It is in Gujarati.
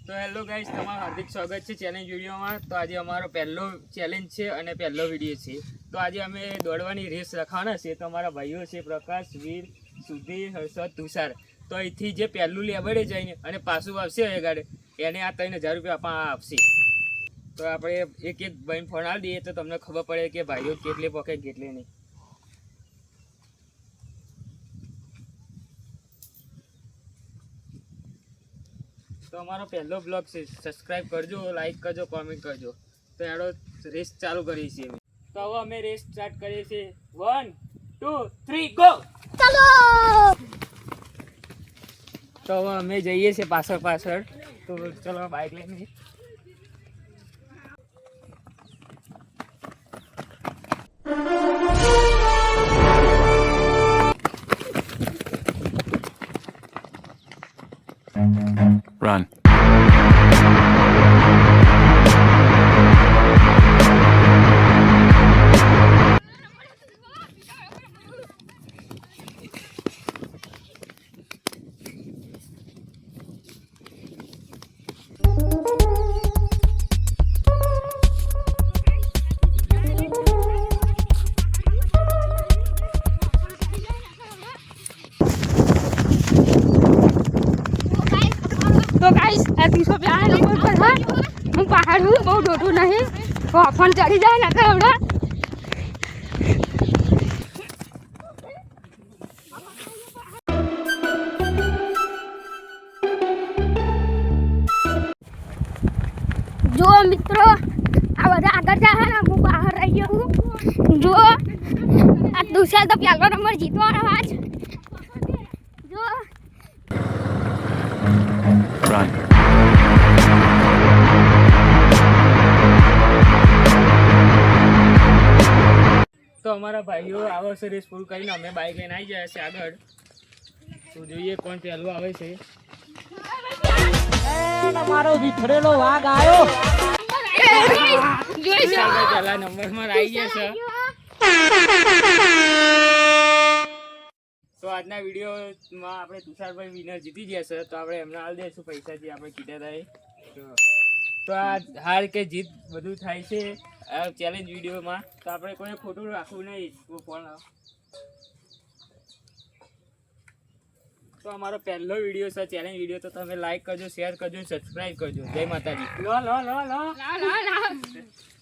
તો હેલો ગાઈસ, તમારું હાર્દિક સ્વાગત છે ચેલેન્જ વિડીયોમાં। તો આજે અમારો પહેલો ચેલેન્જ છે અને પહેલો વિડીયો છે। તો આજે અમે દોડવાની રેસ રખાવાના છે। તો અમારા ભાઈઓ છે પ્રકાશ, વીર, સુધીર, હર્ષદ, તુષાર। તો અહીંથી જે પહેલું લેબડે જઈને અને પાછું આવશે ગાડે એને આ 3000 રૂપિયા આપશે। તો આપણે એક એક ભાઈને ફોન આવી દઈએ તો તમને ખબર પડે કે ભાઈઓ કેટલે પકે કેટલે નહીં। તો અમારો પહેલો બ્લોગ છે, સબસ્ક્રાઇબ કરજો, લાઈક કરજો, કોમેન્ટ કરજો। તો એનો રેસ ચાલુ કરી છે। તો હવે અમે રેસ સ્ટાર્ટ કરીએ છીએ। 1 2 3 ગો ચાલો। તો હવે અમે જઈએ છીએ પાછળ પાછળ। તો ચલો બાઇક લઈને Run. तो गाइस एपिसोड पे आए नंबर पर है। हम पहाड़ हूँ, बहुत डोटू नहीं तो अपन चढ़ी जाए ना हमरा। जो मित्रों आ बधा आगे जा है ना, હું બહાર રહી ગયો હું। જો આ દુસરા તો પહેલો નંબર જીતવાનો આજ। જો Run. તો અમારા ભાઈઓ આવે છે રેસ પૂરું કરીને અમે બાઇક લઈને આવી જાય છે આગળ। તો જોઈએ કોણ પહેલું આવે છે। તમારો વિફરેલો વાઘ આવ્યો। જોઈ છો પહેલા નંબરમાં આવી ગયા છે। તો આજના વિડીયોમાં આપણે તુષારભાઈ વિનર જીતી ગયા છે। તો આપણે એમને આલ દઈશું પૈસા જે આપણે કીધા હતા। તો આ હાર કે જીત બધું થાય છે આ ચેલેન્જ વિડીયોમાં। તો આપણે કોઈ ખોટું રાખવું નહીં। ફોન તો અમારો પહેલો વિડીયો છે ચેલેન્જ વિડીયો। તો તમે લાઈક કરજો, શેર કરજો, સબસ્ક્રાઈબ કરજો। જય માતાજી। લો લો લો લો ના ના ના